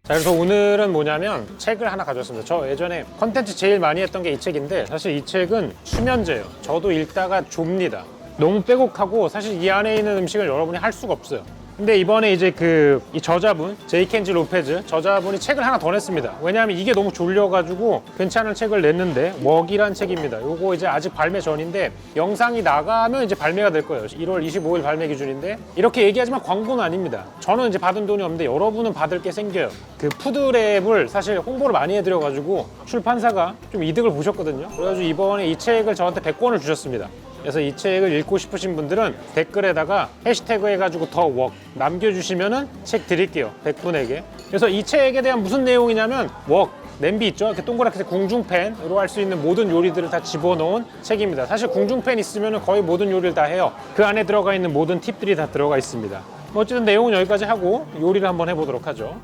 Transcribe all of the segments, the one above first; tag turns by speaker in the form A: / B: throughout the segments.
A: 자, 그래서 오늘은 뭐냐면 책을 하나 가져왔습니다. 저 예전에 컨텐츠 제일 많이 했던 게 이 책인데, 사실 이 책은 수면제예요. 저도 읽다가 좁니다. 너무 빼곡하고 사실 이 안에 있는 음식을 여러분이 할 수가 없어요. 근데 이번에 이제 이 저자분, 제이 켄지 로페즈 저자분이 책을 하나 더 냈습니다. 왜냐하면 이게 너무 졸려가지고 괜찮은 책을 냈는데, 웍이란 책입니다. 요거 이제 아직 발매 전인데 영상이 나가면 이제 발매가 될 거예요. 1월 25일 발매 기준인데, 이렇게 얘기하지만 광고는 아닙니다. 저는 이제 받은 돈이 없는데 여러분은 받을 게 생겨요. 그 푸드랩을 사실 홍보를 많이 해드려가지고 출판사가 좀 이득을 보셨거든요. 그래가지고 이번에 이 책을 저한테 100권을 주셨습니다. 그래서 이 책을 읽고 싶으신 분들은 댓글에다가 해시태그 해가지고 더 웍 남겨주시면은 책 드릴게요. 100분에게. 그래서 이 책에 대한 무슨 내용이냐면, 웍, 냄비 있죠? 이렇게 동그랗게 궁중팬으로 할 수 있는 모든 요리들을 다 집어넣은 책입니다. 사실 궁중팬 있으면 거의 모든 요리를 다 해요. 그 안에 들어가 있는 모든 팁들이 다 들어가 있습니다. 어쨌든 내용은 여기까지 하고 요리를 한번 해보도록 하죠.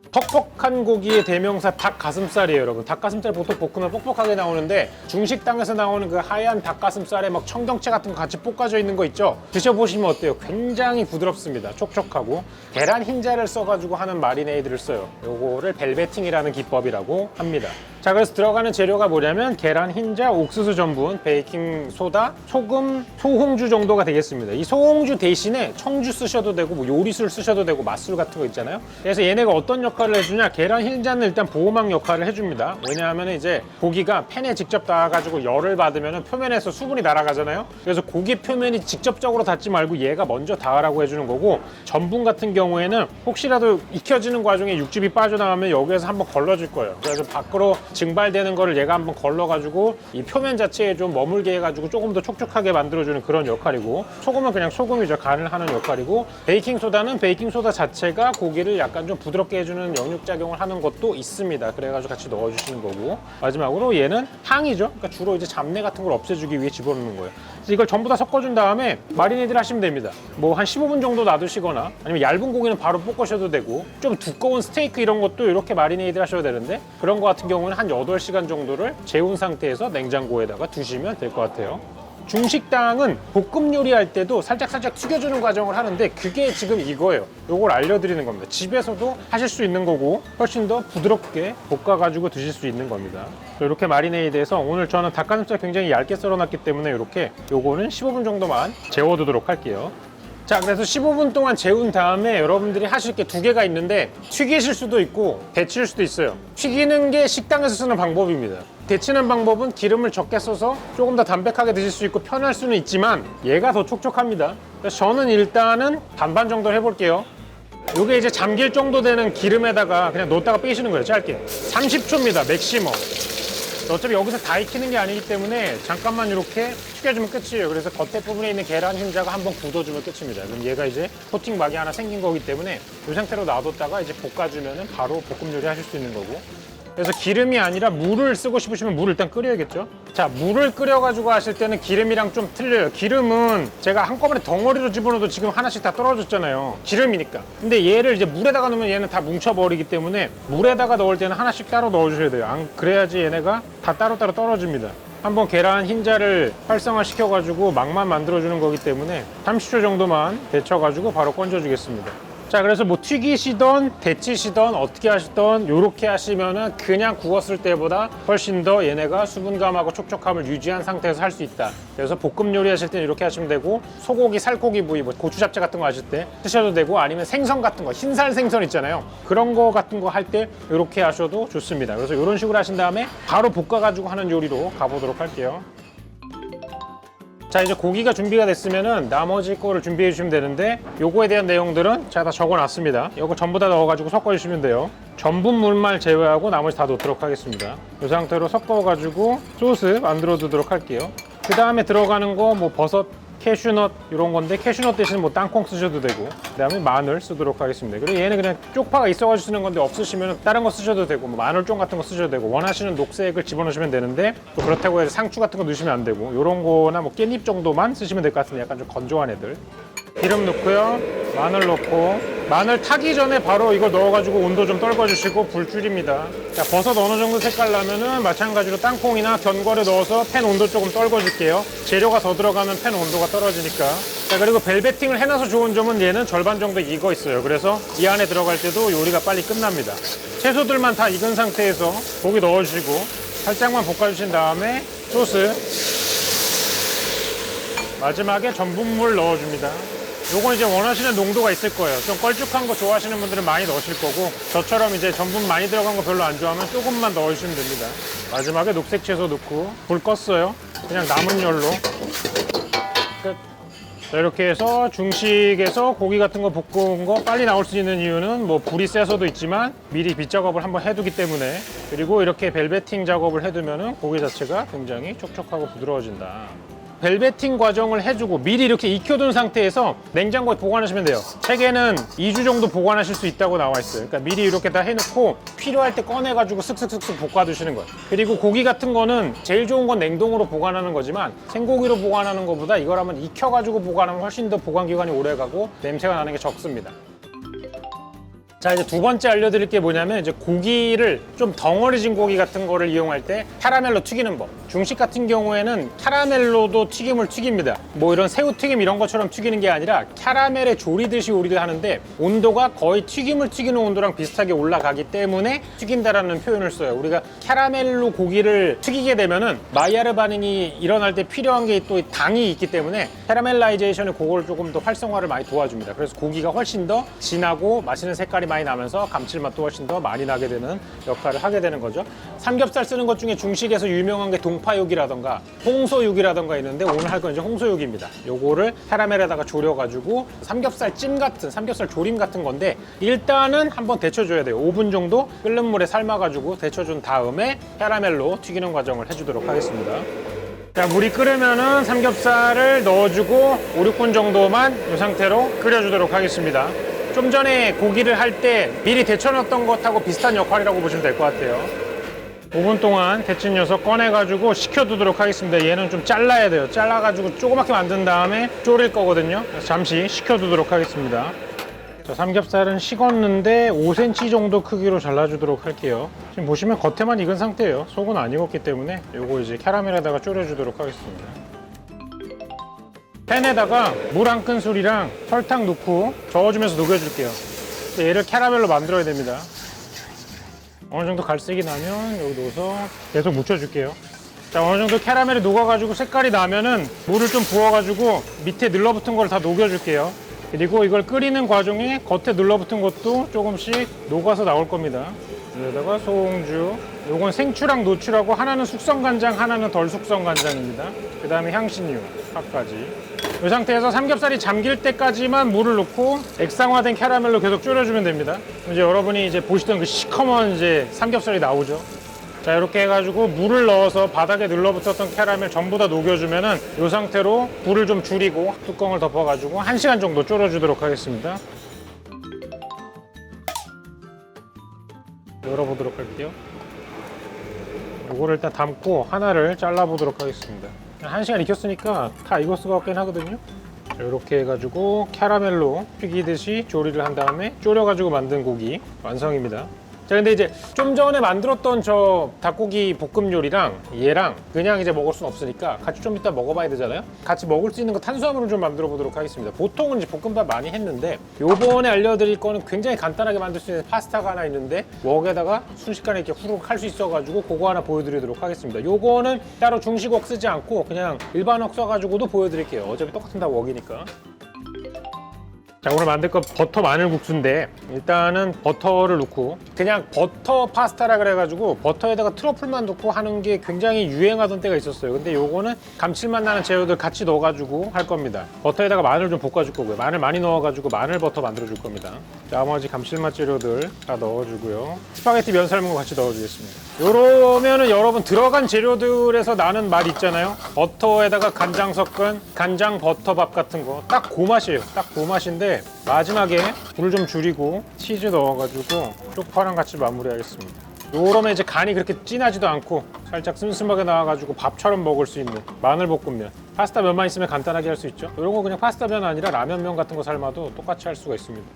A: 퍽퍽한 고기의 대명사 닭가슴살이에요, 여러분. 닭가슴살 보통 볶으면 뻑뻑하게 나오는데, 중식당에서 나오는 그 하얀 닭가슴살에 막 청경채 같은 거 같이 볶아져 있는 거 있죠? 드셔보시면 어때요? 굉장히 부드럽습니다. 촉촉하고. 계란 흰자를 써가지고 하는 마리네이드를 써요. 요거를 벨베팅이라는 기법이라고 합니다. 자, 그래서 들어가는 재료가 뭐냐면 계란 흰자, 옥수수 전분, 베이킹 소다, 소금, 소홍주 정도가 되겠습니다. 이 소홍주 대신에 청주 쓰셔도 되고 뭐 요리술 쓰셔도 되고 맛술 같은 거 있잖아요. 그래서 얘네가 어떤 역할을 해주냐, 계란 흰자는 일단 보호막 역할을 해줍니다. 왜냐하면 이제 고기가 팬에 직접 닿아가지고 열을 받으면 표면에서 수분이 날아가잖아요. 그래서 고기 표면이 직접적으로 닿지 말고 얘가 먼저 닿으라고 해주는 거고, 전분 같은 경우에는 혹시라도 익혀지는 과정에 육즙이 빠져나가면 여기에서 한번 걸러줄 거예요. 그래서 밖으로 증발되는 거를 얘가 한번 걸러가지고 이 표면 자체에 좀 머물게 해가지고 조금 더 촉촉하게 만들어주는 그런 역할이고, 소금은 그냥 소금이죠. 간을 하는 역할이고, 베이킹소다는 베이킹소다 자체가 고기를 약간 좀 부드럽게 해주는 영육작용을 하는 것도 있습니다. 그래가지고 같이 넣어주시는 거고, 마지막으로 얘는 향이죠. 그러니까 주로 이제 잡내 같은 걸 없애주기 위해 집어넣는 거예요. 그래서 이걸 전부 다 섞어준 다음에 마리네이드를 하시면 됩니다. 뭐 한 15분 정도 놔두시거나, 아니면 얇은 고기는 바로 볶으셔도 되고, 좀 두꺼운 스테이크 이런 것도 이렇게 마리네이드를 하셔도 되는데, 그런 거 같은 경우는 한 8시간 정도를 재운 상태에서 냉장고에다가 두시면 될 것 같아요. 중식당은 볶음 요리할 때도 살짝 튀겨주는 과정을 하는데, 그게 지금 이거예요. 요걸 알려드리는 겁니다. 집에서도 하실 수 있는 거고, 훨씬 더 부드럽게 볶아가지고 드실 수 있는 겁니다. 이렇게 마리네이드해서, 오늘 저는 닭가슴살 굉장히 얇게 썰어놨기 때문에 이렇게 요거는 15분 정도만 재워두도록 할게요. 자, 그래서 15분 동안 재운 다음에 여러분들이 하실 게 2개가 있는데, 튀기실 수도 있고 데칠 수도 있어요. 튀기는 게 식당에서 쓰는 방법입니다. 데치는 방법은 기름을 적게 써서 조금 더 담백하게 드실 수 있고 편할 수는 있지만, 얘가 더 촉촉합니다. 그래서 저는 일단은 반반 정도 해볼게요. 요게 이제 잠길 정도 되는 기름에다가 그냥 넣었다가 빼시는 거예요, 짧게. 30초입니다, 맥시멈. 어차피 여기서 다 익히는 게 아니기 때문에 잠깐만 이렇게 튀겨주면 끝이에요. 그래서 겉에 부분에 있는 계란 흰자가 한번 굳어주면 끝입니다. 그럼 얘가 이제 코팅막이 하나 생긴 거기 때문에 이 상태로 놔뒀다가 이제 볶아주면 바로 볶음 요리 하실 수 있는 거고. 그래서 기름이 아니라 물을 쓰고 싶으시면 물을 일단 끓여야겠죠. 자, 물을 끓여가지고 하실 때는 기름이랑 좀 틀려요. 기름은 제가 한꺼번에 덩어리로 집어넣어도 지금 하나씩 다 떨어졌잖아요. 기름이니까. 근데 얘를 이제 물에다가 넣으면 얘는 다 뭉쳐버리기 때문에 물에다가 넣을 때는 하나씩 따로 넣어주셔야 돼요. 안 그래야지 얘네가 다 따로따로 떨어집니다. 한번 계란 흰자를 활성화 시켜가지고 막만 만들어주는 거기 때문에 30초 정도만 데쳐가지고 바로 건져주겠습니다. 자, 그래서 뭐 튀기시던 데치시던 어떻게 하시던 요렇게 하시면은 그냥 구웠을 때보다 훨씬 더 얘네가 수분감하고 촉촉함을 유지한 상태에서 할 수 있다. 그래서 볶음 요리 하실 때는 이렇게 하시면 되고, 소고기, 살코기 부위, 뭐 고추 잡채 같은 거 하실 때 드셔도 되고, 아니면 생선 같은 거, 흰살 생선 있잖아요. 그런 거 같은 거 할 때 이렇게 하셔도 좋습니다. 그래서 이런 식으로 하신 다음에 바로 볶아가지고 하는 요리로 가보도록 할게요. 자, 이제 고기가 준비가 됐으면은 나머지 거를 준비해 주시면 되는데, 요거에 대한 내용들은 제가 다 적어 놨습니다. 요거 전부 다 넣어가지고 섞어 주시면 돼요. 전분 물만 제외하고 나머지 다 넣도록 하겠습니다. 이 상태로 섞어가지고 소스 만들어 두도록 할게요. 그 다음에 들어가는 거 뭐 버섯, 캐슈넛 이런 건데, 캐슈넛 대신 뭐 땅콩 쓰셔도 되고, 그 다음에 마늘 쓰도록 하겠습니다. 그리고 얘는 그냥 쪽파가 있어가지고 쓰는 건데, 없으시면 다른 거 쓰셔도 되고, 뭐 마늘종 같은 거 쓰셔도 되고, 원하시는 녹색을 집어넣으시면 되는데, 또 그렇다고 해서 상추 같은 거 넣으시면 안 되고, 이런 거나 뭐 깻잎 정도만 쓰시면 될 것 같은데, 약간 좀 건조한 애들. 기름 넣고요, 마늘 넣고, 마늘 타기 전에 바로 이거 넣어가지고 온도 좀 떨궈주시고 불 줄입니다. 자, 버섯 어느 정도 색깔 나면은 마찬가지로 땅콩이나 견과류 넣어서 팬 온도 조금 떨궈줄게요. 재료가 더 들어가면 팬 온도가 떨어지니까. 자, 그리고 벨베팅을 해놔서 좋은 점은 얘는 절반 정도 익어 있어요. 그래서 이 안에 들어갈 때도 요리가 빨리 끝납니다. 채소들만 다 익은 상태에서 고기 넣어주시고 살짝만 볶아주신 다음에 소스, 마지막에 전분물 넣어줍니다. 요건 이제 원하시는 농도가 있을 거예요. 좀 걸쭉한 거 좋아하시는 분들은 많이 넣으실 거고, 저처럼 이제 전분 많이 들어간 거 별로 안 좋아하면 조금만 넣어주시면 됩니다. 마지막에 녹색 채소 넣고 불 껐어요. 그냥 남은 열로 끝. 자, 이렇게 해서 중식에서 고기 같은 거 볶은 거 빨리 나올 수 있는 이유는 뭐 불이 세서도 있지만 미리 밑작업을 한번 해두기 때문에, 그리고 이렇게 벨베팅 작업을 해두면 고기 자체가 굉장히 촉촉하고 부드러워진다. 벨베팅 과정을 해주고 미리 이렇게 익혀둔 상태에서 냉장고에 보관하시면 돼요. 책에는 2주 정도 보관하실 수 있다고 나와 있어요. 그러니까 미리 이렇게 다 해놓고 필요할 때 꺼내가지고 슥슥슥슥 볶아두시는 거예요. 그리고 고기 같은 거는 제일 좋은 건 냉동으로 보관하는 거지만 생고기로 보관하는 것보다 이걸 한번 익혀가지고 보관하면 훨씬 더 보관 기간이 오래가고 냄새가 나는 게 적습니다. 자, 이제 두 번째 알려드릴 게 뭐냐면, 이제 고기를 좀 덩어리진 고기 같은 거를 이용할 때 캐러멜로 튀기는 법. 중식 같은 경우에는 캐러멜로도 튀김을 튀깁니다. 뭐 이런 새우튀김 이런 것처럼 튀기는 게 아니라 캐러멜에 조리듯이 요리를 하는데 온도가 거의 튀김을 튀기는 온도랑 비슷하게 올라가기 때문에 튀긴다라는 표현을 써요. 우리가 캐러멜로 고기를 튀기게 되면은 마이야르 반응이 일어날 때 필요한 게 또 당이 있기 때문에 캐러멜라이제이션의 그거를 조금 더 활성화를 많이 도와줍니다. 그래서 고기가 훨씬 더 진하고 맛있는 색깔이 많이 나면서 감칠맛도 훨씬 더 많이 나게 되는 역할을 하게 되는 거죠. 삼겹살 쓰는 것 중에 중식에서 유명한 게 동파육이라던가 홍소육이라던가 있는데, 오늘 할 건 이제 홍소육입니다. 요거를 캐러멜에다가 졸여가지고 삼겹살 찜 같은, 삼겹살 조림 같은 건데, 일단은 한번 데쳐줘야 돼요. 5분 정도 끓는 물에 삶아가지고 데쳐준 다음에 캐러멜로 튀기는 과정을 해주도록 하겠습니다. 자, 물이 끓으면은 삼겹살을 넣어주고 5, 6분 정도만 이 상태로 끓여주도록 하겠습니다. 좀 전에 고기를 할 때 미리 데쳐놨던 것하고 비슷한 역할이라고 보시면 될 것 같아요. 5분 동안 데친 녀석 꺼내가지고 식혀두도록 하겠습니다. 얘는 좀 잘라야 돼요. 잘라가지고 조그맣게 만든 다음에 졸일 거거든요. 그래서 잠시 식혀두도록 하겠습니다. 자, 삼겹살은 식었는데 5cm 정도 크기로 잘라주도록 할게요. 지금 보시면 겉에만 익은 상태예요. 속은 안 익었기 때문에 요거 이제 캐러멜에다가 졸여주도록 하겠습니다. 팬에다가 물 한 큰술이랑 설탕 넣고 저어주면서 녹여줄게요. 얘를 캐러멜로 만들어야 됩니다. 어느 정도 갈색이 나면 여기 넣어서 계속 묻혀줄게요. 자, 어느 정도 캐러멜이 녹아가지고 색깔이 나면은 물을 좀 부어가지고 밑에 눌러붙은 걸 다 녹여줄게요. 그리고 이걸 끓이는 과정에 겉에 눌러붙은 것도 조금씩 녹아서 나올 겁니다. 여기다가 소홍주, 요건 생추랑 노추라고, 하나는 숙성간장, 하나는 덜 숙성간장입니다. 그 다음에 향신료, 파까지. 이 상태에서 삼겹살이 잠길 때까지만 물을 넣고 액상화된 캐러멜로 계속 졸여주면 됩니다. 이제 여러분이 이제 보시던 그 시커먼 이제 삼겹살이 나오죠. 자, 이렇게 해가지고 물을 넣어서 바닥에 눌러붙었던 캐러멜 전부 다 녹여주면은 이 상태로 불을 좀 줄이고 뚜껑을 덮어가지고 1시간 정도 졸여주도록 하겠습니다. 열어보도록 할게요. 이거를 일단 담고 하나를 잘라보도록 하겠습니다. 1시간 익혔으니까 다 익었을 것 같긴 하거든요. 자, 이렇게 해가지고 캐러멜로 튀기듯이 조리를 한 다음에 졸여가지고 만든 고기 완성입니다. 자, 근데 이제 좀 전에 만들었던 저 닭고기 볶음 요리랑 얘랑 그냥 이제 먹을 수는 없으니까 같이 좀 이따 먹어봐야 되잖아요. 같이 먹을 수 있는 거 탄수화물을 좀 만들어 보도록 하겠습니다. 보통은 이제 볶음밥 많이 했는데, 요번에 알려드릴 거는 굉장히 간단하게 만들 수 있는 파스타가 하나 있는데 웍에다가 순식간에 이렇게 후루룩 할 수 있어가지고 그거 하나 보여드리도록 하겠습니다. 요거는 따로 중식웍 쓰지 않고 그냥 일반 웍 써가지고도 보여드릴게요. 어차피 똑같은 다 웍이니까. 자, 오늘 만들 거 버터 마늘 국수인데, 일단은 버터를 넣고, 그냥 버터 파스타라 그래가지고 버터에다가 트러플만 넣고 하는 게 굉장히 유행하던 때가 있었어요. 근데 요거는 감칠맛 나는 재료들 같이 넣어가지고 할 겁니다. 버터에다가 마늘 좀 볶아줄 거고요. 마늘 많이 넣어가지고 마늘 버터 만들어줄 겁니다. 나머지 감칠맛 재료들 다 넣어주고요. 스파게티 면 삶은 거 같이 넣어주겠습니다. 요러면은 여러분 들어간 재료들에서 나는 맛 있잖아요. 버터에다가 간장 섞은 간장 버터밥 같은 거 딱 그 맛이에요. 딱 그 맛인데, 마지막에 불을 좀 줄이고 치즈 넣어가지고 쪽파랑 같이 마무리하겠습니다. 요러면 이제 간이 그렇게 진하지도 않고 살짝 슴슴하게 나와가지고 밥처럼 먹을 수 있는 마늘볶음면. 파스타 면만 있으면 간단하게 할 수 있죠. 이런 거 그냥 파스타 면 아니라 라면면 같은 거 삶아도 똑같이 할 수가 있습니다.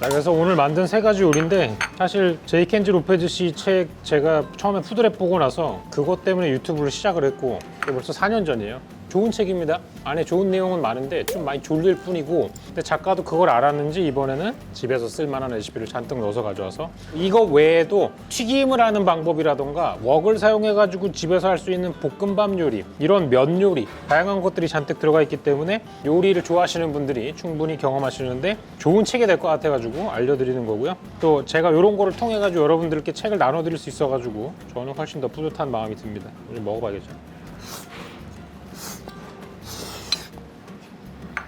A: 자, 그래서 오늘 만든 3가지 요리인데, 사실 제이켄지 로페즈 씨 책 제가 처음에 푸드랩 보고 나서 그것 때문에 유튜브를 시작을 했고, 그게 벌써 4년 전이에요. 좋은 책입니다. 안에 좋은 내용은 많은데 좀 많이 졸릴 뿐이고, 근데 작가도 그걸 알았는지 이번에는 집에서 쓸만한 레시피를 잔뜩 넣어서 가져와서, 이거 외에도 튀김을 하는 방법이라던가 웍을 사용해가지고 집에서 할 수 있는 볶음밥 요리, 이런 면 요리, 다양한 것들이 잔뜩 들어가 있기 때문에 요리를 좋아하시는 분들이 충분히 경험하시는데 좋은 책이 될 것 같아가지고 알려드리는 거고요. 또 제가 이런 거를 통해가지고 여러분들께 책을 나눠드릴 수 있어가지고 저는 훨씬 더 뿌듯한 마음이 듭니다. 좀 먹어봐야겠죠.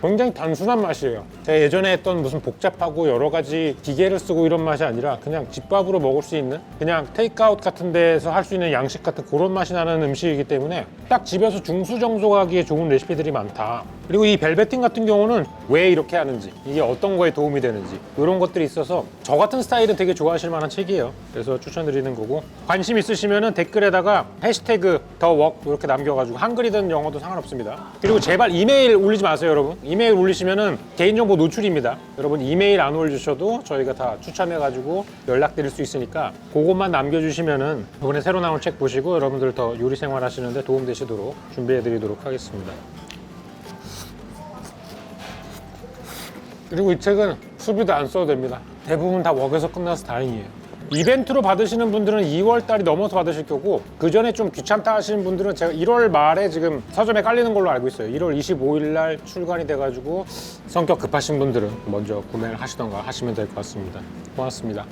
A: 굉장히 단순한 맛이에요. 제가 예전에 했던 무슨 복잡하고 여러 가지 기계를 쓰고 이런 맛이 아니라 그냥 집밥으로 먹을 수 있는, 그냥 테이크아웃 같은 데서 할 수 있는 양식 같은 그런 맛이 나는 음식이기 때문에 딱 집에서 중수정속하기에 좋은 레시피들이 많다. 그리고 이 벨베틴 같은 경우는 왜 이렇게 하는지, 이게 어떤 거에 도움이 되는지 이런 것들이 있어서 저 같은 스타일은 되게 좋아하실 만한 책이에요. 그래서 추천드리는 거고, 관심 있으시면 댓글에다가 해시태그 더웍 이렇게 남겨가지고 한글이든 영어도 상관없습니다. 그리고 제발 이메일 올리지 마세요, 여러분. 이메일 올리시면은 개인정보 노출입니다. 여러분 이메일 안 올리셔도 저희가 다 추첨해가지고 연락드릴 수 있으니까 그것만 남겨주시면은 이번에 새로 나온 책 보시고 여러분들 더 요리 생활 하시는데 도움 되시도록 준비해드리도록 하겠습니다. 그리고 이 책은 수비도 안 써도 됩니다. 대부분 다 웍에서 끝나서 다행이에요. 이벤트로 받으시는 분들은 2월 달이 넘어서 받으실 거고, 그 전에 좀 귀찮다 하시는 분들은 제가 1월 말에 지금 서점에 깔리는 걸로 알고 있어요. 1월 25일 날 출간이 돼가지고 성격 급하신 분들은 먼저 구매를 하시던가 하시면 될 것 같습니다. 고맙습니다.